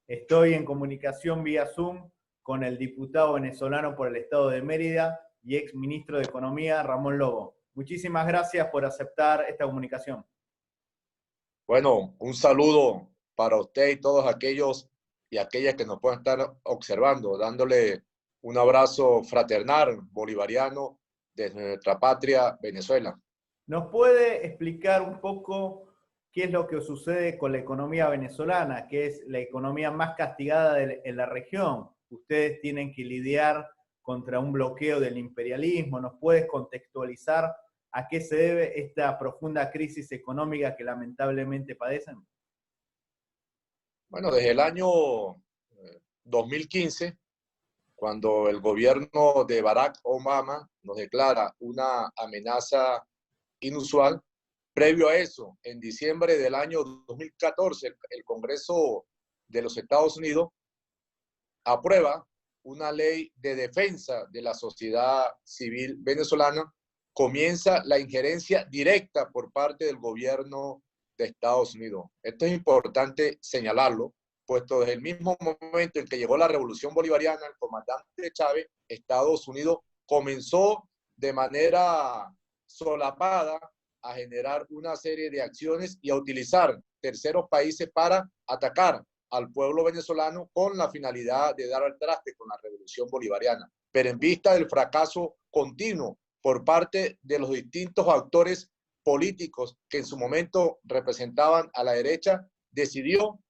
Estoy en comunicación vía Zoom con el diputado venezolano por el estado de Mérida y ex ministro de Economía, Ramón Lobo. Muchísimas gracias por aceptar esta comunicación. Bueno, un saludo para usted y todos aquellos y aquellas que nos puedan estar observando, dándole un abrazo fraternal bolivariano desde nuestra patria, Venezuela. ¿Nos puede explicar un poco qué es lo que sucede con la economía venezolana, que es la economía más castigada en la región? Ustedes tienen que lidiar contra un bloqueo del imperialismo. ¿Nos puedes contextualizar a qué se debe esta profunda crisis económica que lamentablemente padecen? Bueno, desde el año 2015, cuando el gobierno de Barack Obama nos declara una amenaza inusual, previo a eso, en diciembre del año 2014, el Congreso de los Estados Unidos aprueba una ley de defensa de la sociedad civil venezolana. Comienza la injerencia directa por parte del gobierno de Estados Unidos. Esto es importante señalarlo, puesto desde el mismo momento en que llegó la revolución bolivariana, el comandante Chávez, Estados Unidos comenzó de manera solapada a generar una serie de acciones y a utilizar terceros países para atacar al pueblo venezolano con la finalidad de dar al traste con la revolución bolivariana. Pero en vista del fracaso continuo por parte de los distintos actores políticos que en su momento representaban a la derecha, decidió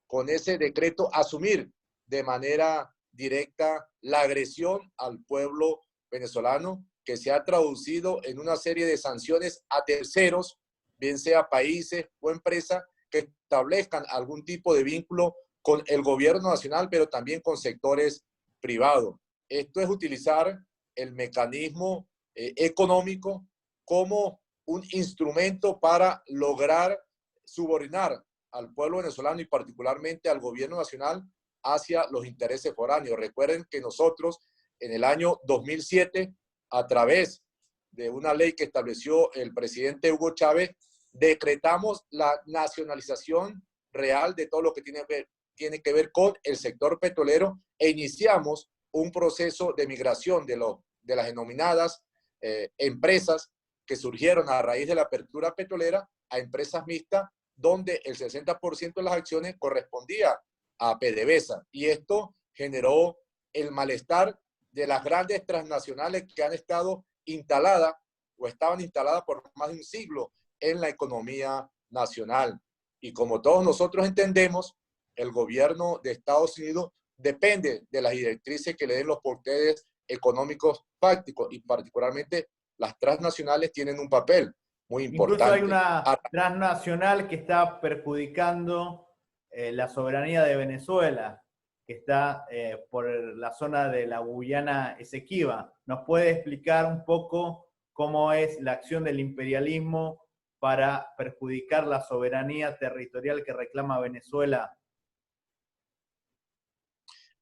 con ese decreto asumir de manera directa la agresión al pueblo venezolano, que se ha traducido en una serie de sanciones a terceros, bien sea países o empresas, que establezcan algún tipo de vínculo con el gobierno nacional, pero también con sectores privados. Esto es utilizar el mecanismo económico como un instrumento para lograr subordinar al pueblo venezolano y particularmente al gobierno nacional hacia los intereses foráneos. Recuerden que nosotros en el año 2007, a través de una ley que estableció el presidente Hugo Chávez, decretamos la nacionalización real de todo lo que tiene que ver con el sector petrolero e iniciamos un proceso de migración de las denominadas empresas que surgieron a raíz de la apertura petrolera a empresas mixtas, donde el 60% de las acciones correspondía a PDVSA. Y esto generó el malestar de las grandes transnacionales que han estado instaladas o estaban instaladas por más de un siglo en la economía nacional. Y como todos nosotros entendemos, el gobierno de Estados Unidos depende de las directrices que le den los poderes económicos fácticos y particularmente las transnacionales tienen un papel muy importante. Incluso hay una transnacional que está perjudicando la soberanía de Venezuela, que está por la zona de la Guyana Esequiba. ¿Nos puede explicar un poco cómo es la acción del imperialismo para perjudicar la soberanía territorial que reclama Venezuela?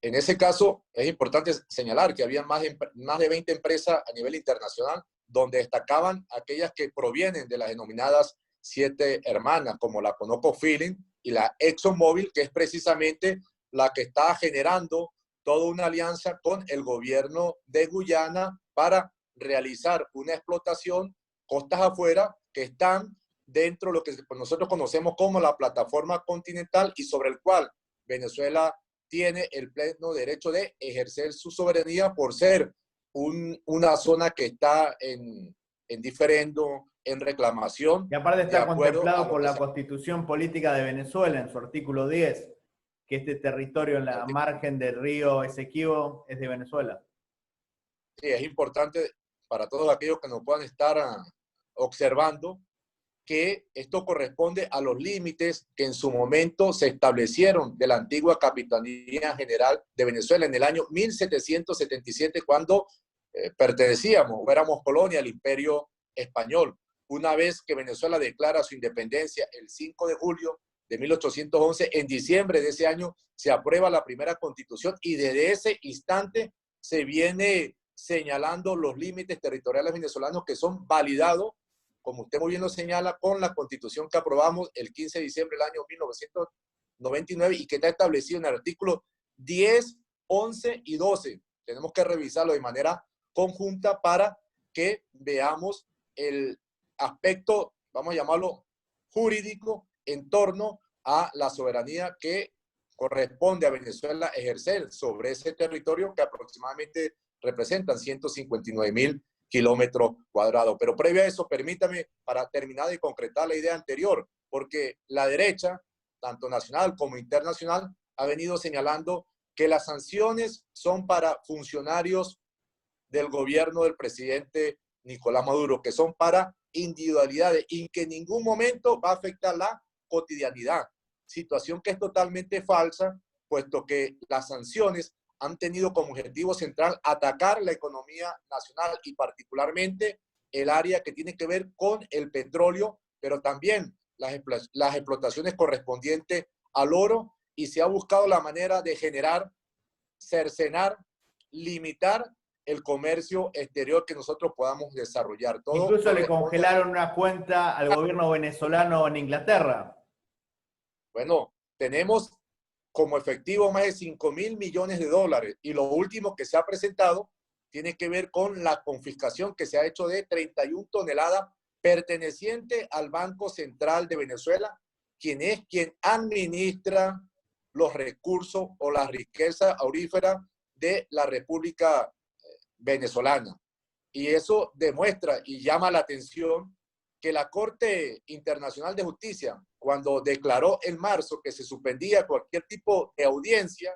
En ese caso, es importante señalar que había más de 20 empresas a nivel internacional donde destacaban aquellas que provienen de las denominadas 7 hermanas, como la ConocoPhillips y la ExxonMobil, que es precisamente la que está generando toda una alianza con el gobierno de Guyana para realizar una explotación costas afuera que están dentro de lo que nosotros conocemos como la plataforma continental y sobre el cual Venezuela tiene el pleno derecho de ejercer su soberanía por ser una zona que está en diferendo, en reclamación. Y aparte De está contemplado por la se... Constitución Política de Venezuela en su artículo 10, que este territorio en la margen del río Esequibo es de Venezuela. Sí, es importante para todos aquellos que nos puedan estar observando que esto corresponde a los límites que en su momento se establecieron de la antigua Capitanía General de Venezuela en el año 1777, cuando pertenecíamos o éramos colonia al Imperio Español. Una vez que Venezuela declara su independencia el 5 de julio de 1811, en diciembre de ese año se aprueba la primera constitución y desde ese instante se viene señalando los límites territoriales venezolanos que son validados, como usted muy bien lo señala, con la constitución que aprobamos el 15 de diciembre del año 99 y que está establecido en el artículo 10, 11 y 12. Tenemos que revisarlo de manera conjunta para que veamos el aspecto, vamos a llamarlo jurídico, en torno a la soberanía que corresponde a Venezuela ejercer sobre ese territorio que aproximadamente representan 159.000 kilómetros cuadrados. Pero previo a eso, permítame, para terminar de concretar la idea anterior, porque la derecha, tanto nacional como internacional, ha venido señalando que las sanciones son para funcionarios del gobierno del presidente Nicolás Maduro, que son para individualidades y que en ningún momento va a afectar la cotidianidad. Situación que es totalmente falsa, puesto que las sanciones han tenido como objetivo central atacar la economía nacional y particularmente el área que tiene que ver con el petróleo, pero también las explotaciones correspondientes al oro, y se ha buscado la manera de generar, cercenar, limitar el comercio exterior que nosotros podamos desarrollar. Todo incluso le congelaron una cuenta al gobierno venezolano en Inglaterra. Bueno, tenemos como efectivo más de 5.000 millones de dólares y lo último que se ha presentado tiene que ver con la confiscación que se ha hecho de 31 toneladas perteneciente al Banco Central de Venezuela, quien administra los recursos o la riqueza aurífera de la República Venezolana. Y eso demuestra y llama la atención que la Corte Internacional de Justicia, cuando declaró en marzo que se suspendía cualquier tipo de audiencia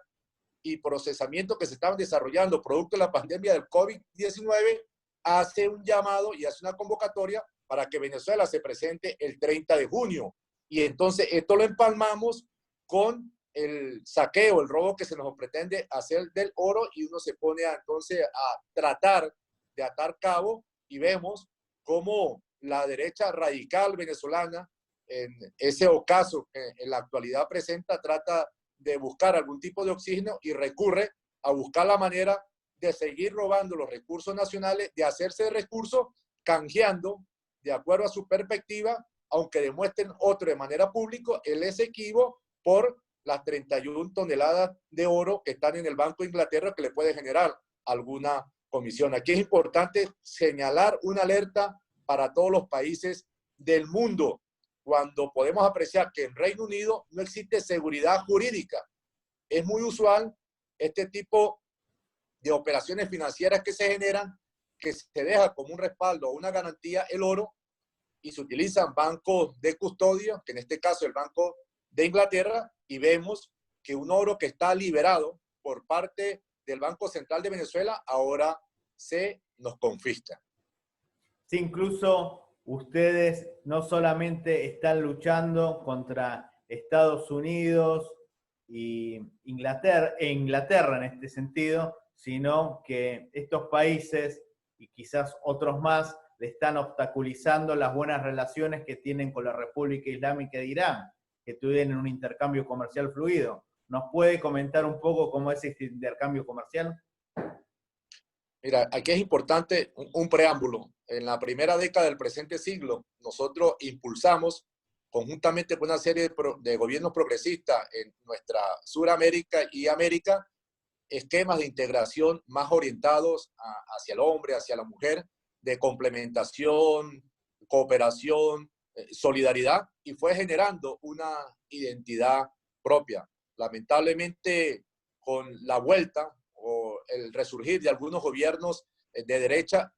y procesamiento que se estaban desarrollando producto de la pandemia del COVID-19, hace un llamado y hace una convocatoria para que Venezuela se presente el 30 de junio. Y entonces esto lo empalmamos con el saqueo, el robo que se nos pretende hacer del oro, y uno se pone entonces a tratar de atar cabo y vemos cómo la derecha radical venezolana, en ese ocaso que en la actualidad presenta, trata de buscar algún tipo de oxígeno y recurre a buscar la manera de seguir robando los recursos nacionales, de hacerse recursos, canjeando, de acuerdo a su perspectiva, aunque demuestren otro de manera pública, el exequivo por las 31 toneladas de oro que están en el Banco de Inglaterra, que le puede generar alguna comisión. Aquí es importante señalar una alerta para todos los países del mundo, cuando podemos apreciar que en Reino Unido no existe seguridad jurídica. Es muy usual este tipo de operaciones financieras que se generan, que se deja como un respaldo o una garantía el oro y se utilizan bancos de custodia, que en este caso el Banco de Inglaterra, y vemos que un oro que está liberado por parte del Banco Central de Venezuela ahora se nos confisca. Sí, incluso ustedes no solamente están luchando contra Estados Unidos e Inglaterra en este sentido, sino que estos países y quizás otros más le están obstaculizando las buenas relaciones que tienen con la República Islámica de Irán, que tienen un intercambio comercial fluido. ¿Nos puede comentar un poco cómo es este intercambio comercial? Mira, aquí es importante un preámbulo. En la primera década del presente siglo, nosotros impulsamos, conjuntamente con una serie de gobiernos progresistas en nuestra Suramérica y América, esquemas de integración más orientados hacia el hombre, hacia la mujer, de complementación, cooperación, solidaridad, y fue generando una identidad propia. Lamentablemente, con la vuelta o el resurgir de algunos gobiernos de derecha,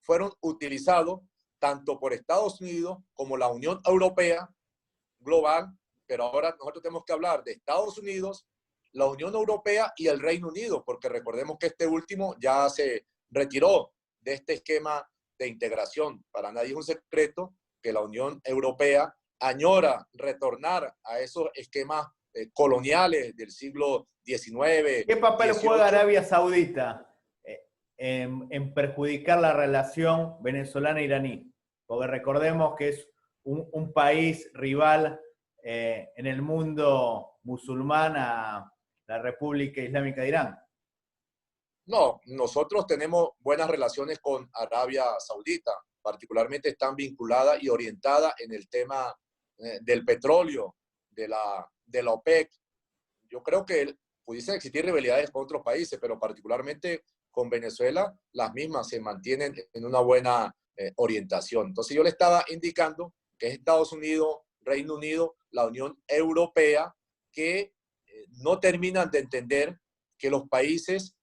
fueron utilizados tanto por Estados Unidos como la Unión Europea global, pero ahora nosotros tenemos que hablar de Estados Unidos, la Unión Europea y el Reino Unido, porque recordemos que este último ya se retiró de este esquema de integración. Para nadie es un secreto que la Unión Europea añora retornar a esos esquemas coloniales del siglo XIX, ¿Qué papel juega XVIII. Arabia Saudita en perjudicar la relación venezolana-iraní? Porque recordemos que es un país rival en el mundo musulmán a la República Islámica de Irán. No, nosotros tenemos buenas relaciones con Arabia Saudita, particularmente están vinculadas y orientadas en el tema del petróleo, de la OPEC. Yo creo que pudiesen existir rivalidades con otros países, pero particularmente con Venezuela, las mismas se mantienen en una buena orientación. Entonces yo le estaba indicando que es Estados Unidos, Reino Unido, la Unión Europea, que no terminan de entender que los países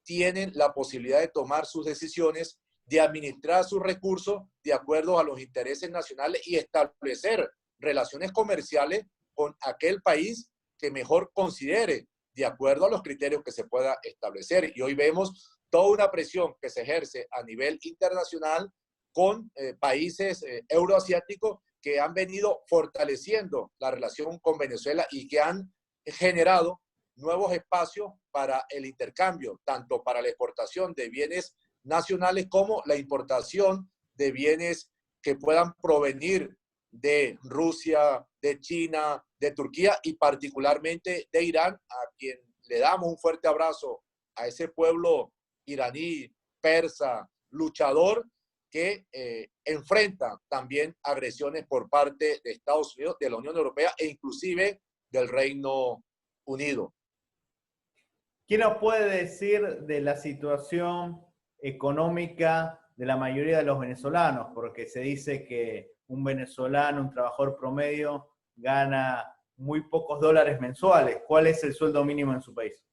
tienen la posibilidad de tomar sus decisiones, de administrar sus recursos de acuerdo a los intereses nacionales y establecer relaciones comerciales con aquel país que mejor considere de acuerdo a los criterios que se pueda establecer. Y hoy vemos toda una presión que se ejerce a nivel internacional con países euroasiáticos que han venido fortaleciendo la relación con Venezuela y que han generado nuevos espacios para el intercambio, tanto para la exportación de bienes nacionales como la importación de bienes que puedan provenir de Rusia, de China, de Turquía y particularmente de Irán, a quien le damos un fuerte abrazo a ese pueblo iraní, persa, luchador, que enfrenta también agresiones por parte de Estados Unidos, de la Unión Europea e inclusive del Reino Unido. ¿Qué nos puede decir de la situación económica de la mayoría de los venezolanos? Porque se dice que un venezolano, un trabajador promedio, gana muy pocos dólares mensuales. ¿Cuál es el sueldo mínimo en su país?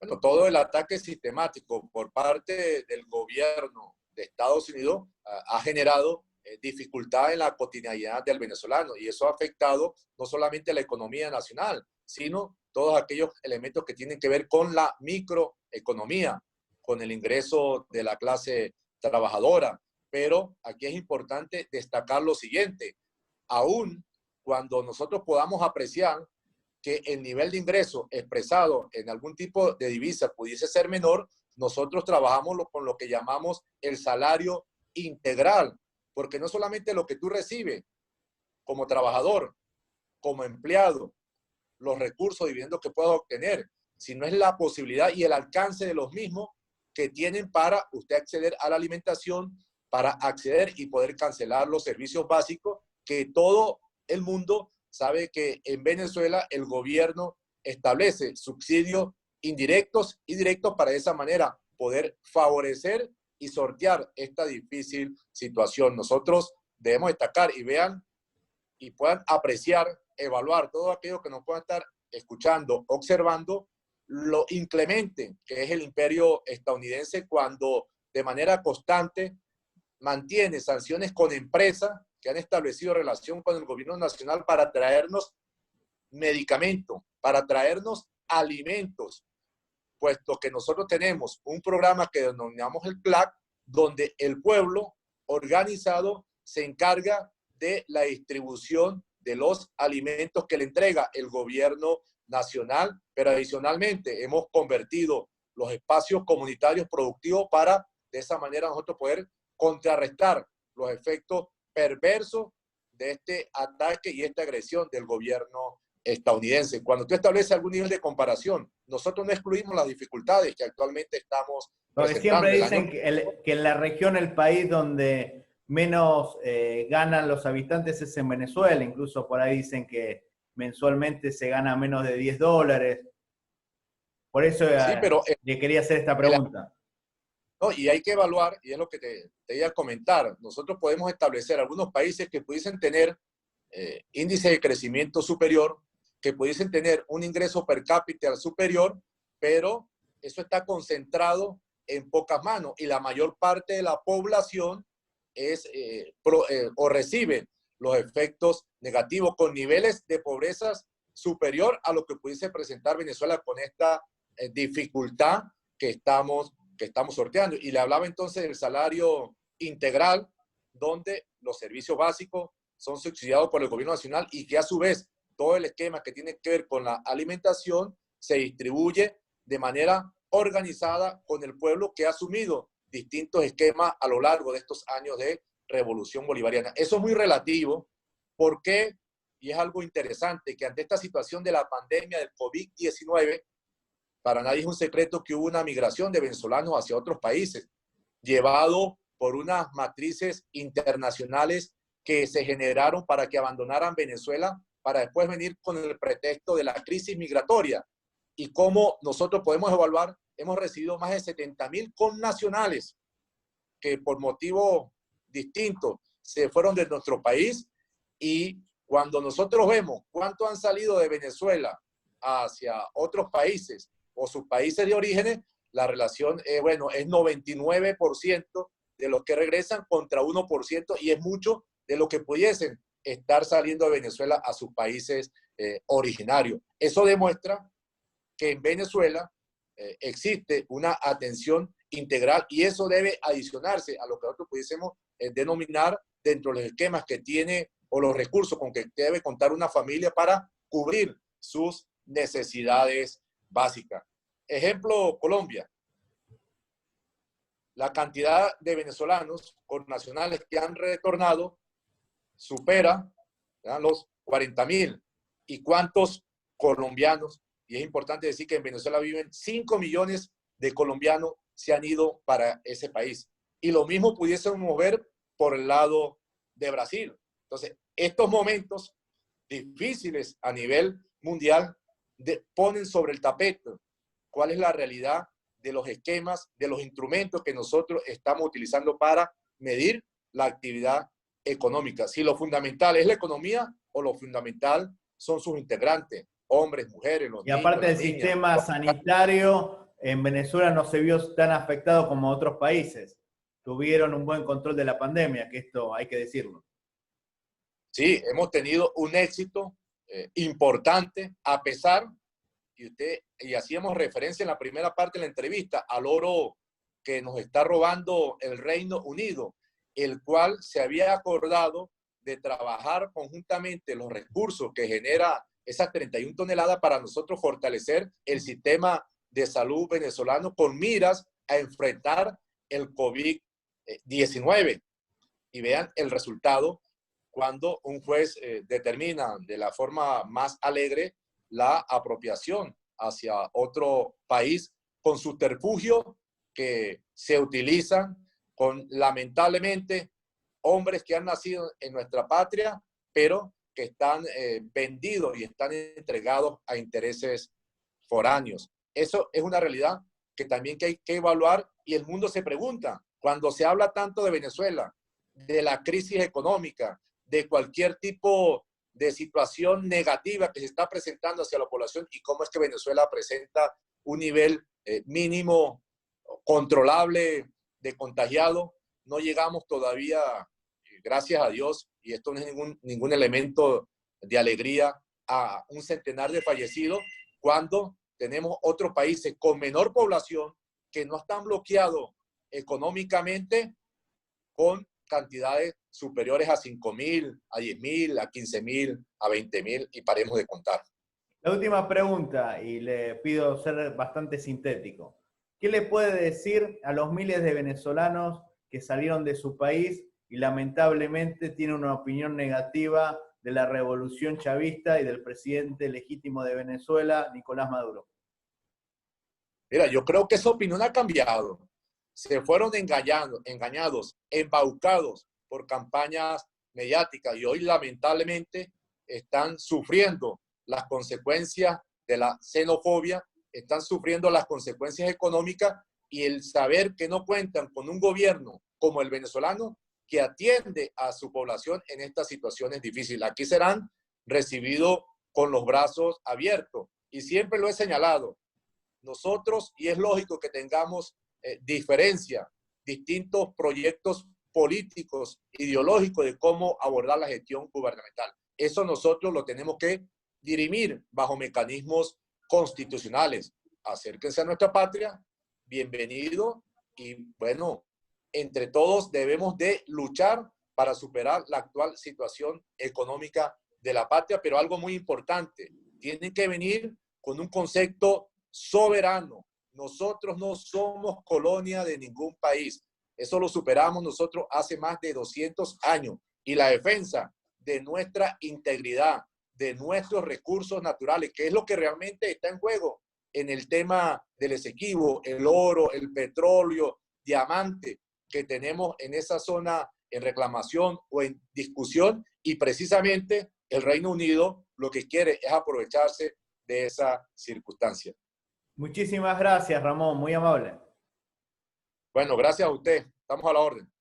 Bueno, todo el ataque sistemático por parte del gobierno de Estados Unidos ha generado dificultad en la cotidianidad del venezolano y eso ha afectado no solamente a la economía nacional, sino todos aquellos elementos que tienen que ver con la microeconomía, con el ingreso de la clase trabajadora. Pero aquí es importante destacar lo siguiente, aún cuando nosotros podamos apreciar que el nivel de ingreso expresado en algún tipo de divisa pudiese ser menor, nosotros trabajamos con lo que llamamos el salario integral, porque no solamente lo que tú recibes como trabajador, como empleado, los recursos y dividendos que puedas obtener, sino es la posibilidad y el alcance de los mismos que tienen para usted acceder a la alimentación, para acceder y poder cancelar los servicios básicos que todo el mundo sabe que en Venezuela el gobierno establece subsidios indirectos y directos para de esa manera poder favorecer y sortear esta difícil situación. Nosotros debemos destacar y vean y puedan apreciar, evaluar todo aquello que nos puedan estar escuchando, observando lo inclemente que es el imperio estadounidense cuando de manera constante mantiene sanciones con empresas que han establecido relación con el gobierno nacional para traernos medicamentos, para traernos alimentos, puesto que nosotros tenemos un programa que denominamos el PLAC, donde el pueblo organizado se encarga de la distribución de los alimentos que le entrega el gobierno nacional, pero adicionalmente hemos convertido los espacios comunitarios productivos para de esa manera nosotros poder contrarrestar los efectos perversos de este ataque y esta agresión del gobierno estadounidense. Cuando tú estableces algún nivel de comparación, nosotros no excluimos las dificultades que actualmente estamos porque siempre dicen que en la región, el país donde menos ganan los habitantes es en Venezuela, incluso por ahí dicen que mensualmente se gana menos de $10. Por eso sí, pero, le quería hacer esta pregunta. No, y hay que evaluar, y es lo que te iba a comentar, nosotros podemos establecer algunos países que pudiesen tener índice de crecimiento superior, que pudiesen tener un ingreso per cápita superior, pero eso está concentrado en pocas manos y la mayor parte de la población o recibe los efectos negativos con niveles de pobreza superior a lo que pudiese presentar Venezuela con esta dificultad que estamos sorteando. Y le hablaba entonces del salario integral, donde los servicios básicos son subsidiados por el gobierno nacional y que a su vez todo el esquema que tiene que ver con la alimentación se distribuye de manera organizada con el pueblo que ha asumido distintos esquemas a lo largo de estos años de revolución bolivariana. Eso es muy relativo porque, y es algo interesante, que ante esta situación de la pandemia del COVID-19, para nadie es un secreto que hubo una migración de venezolanos hacia otros países, llevado por unas matrices internacionales que se generaron para que abandonaran Venezuela para después venir con el pretexto de la crisis migratoria. Y cómo nosotros podemos evaluar, hemos recibido más de 70.000 connacionales que por motivos distintos se fueron de nuestro país, y cuando nosotros vemos cuántos han salido de Venezuela hacia otros países o sus países de origen, la relación bueno, es 99% de los que regresan contra 1%, y es mucho de lo que pudiesen estar saliendo de Venezuela a sus países originarios. Eso demuestra que en Venezuela existe una atención integral, y eso debe adicionarse a lo que nosotros pudiésemos denominar dentro de los esquemas que tiene o los recursos con que debe contar una familia para cubrir sus necesidades básicas. Ejemplo, Colombia. La cantidad de venezolanos connacionales que han retornado supera, ¿verdad?, los 40.000. ¿Y cuántos colombianos? Y es importante decir que en Venezuela viven 5 millones de colombianos, se han ido para ese país. Y lo mismo pudiésemos ver por el lado de Brasil. Entonces, estos momentos difíciles a nivel mundial ponen sobre el tapete cuál es la realidad de los esquemas, de los instrumentos que nosotros estamos utilizando para medir la actividad económica. Si lo fundamental es la economía o lo fundamental son sus integrantes, hombres, mujeres, los Y niños, aparte las del niñas. sistema sanitario, en Venezuela no se vio tan afectado como otros países. Tuvieron un buen control de la pandemia, que esto hay que decirlo. Sí, hemos tenido un éxito importante, a pesar, y hacíamos referencia en la primera parte de la entrevista, al oro que nos está robando el Reino Unido, el cual se había acordado de trabajar conjuntamente los recursos que genera esas 31 toneladas para nosotros fortalecer el sistema de salud venezolano con miras a enfrentar el COVID-19. Y vean el resultado cuando un juez determina de la forma más alegre la apropiación hacia otro país con subterfugios que se utilizan con, lamentablemente, hombres que han nacido en nuestra patria, pero que están vendidos y están entregados a intereses foráneos. Eso es una realidad que también hay que evaluar, y el mundo se pregunta, cuando se habla tanto de Venezuela, de la crisis económica, de cualquier tipo de situación negativa que se está presentando hacia la población, y cómo es que Venezuela presenta un nivel mínimo controlable de contagiado. No llegamos todavía, gracias a Dios, y esto no es ningún elemento de alegría, a un centenar de fallecidos, cuando tenemos otros países con menor población que no están bloqueados económicamente con cantidades superiores a 5.000, a 10.000, a 15.000, a 20.000, y paremos de contar. La última pregunta, y le pido ser bastante sintético. ¿Qué le puede decir a los miles de venezolanos que salieron de su país y lamentablemente tienen una opinión negativa de la revolución chavista y del presidente legítimo de Venezuela, Nicolás Maduro? Mira, yo creo que esa opinión ha cambiado. Se fueron engañados, embaucados por campañas mediáticas, y hoy lamentablemente están sufriendo las consecuencias de la xenofobia, están sufriendo las consecuencias económicas, y el saber que no cuentan con un gobierno como el venezolano que atiende a su población en estas situaciones difíciles. Aquí serán recibidos con los brazos abiertos, y siempre lo he señalado. Nosotros, y es lógico que tengamos diferencia, distintos proyectos políticos, ideológicos de cómo abordar la gestión gubernamental. Eso nosotros lo tenemos que dirimir bajo mecanismos constitucionales. Acérquense a nuestra patria, bienvenido, y bueno, entre todos debemos de luchar para superar la actual situación económica de la patria, pero algo muy importante, tienen que venir con un concepto soberano. Nosotros no somos colonia de ningún país. Eso lo superamos nosotros hace más de 200 años. Y la defensa de nuestra integridad, de nuestros recursos naturales, que es lo que realmente está en juego en el tema del Esequibo, el oro, el petróleo, diamante, que tenemos en esa zona en reclamación o en discusión, y precisamente el Reino Unido lo que quiere es aprovecharse de esa circunstancia. Muchísimas gracias, Ramón, muy amable. Bueno, gracias a usted. Estamos a la orden.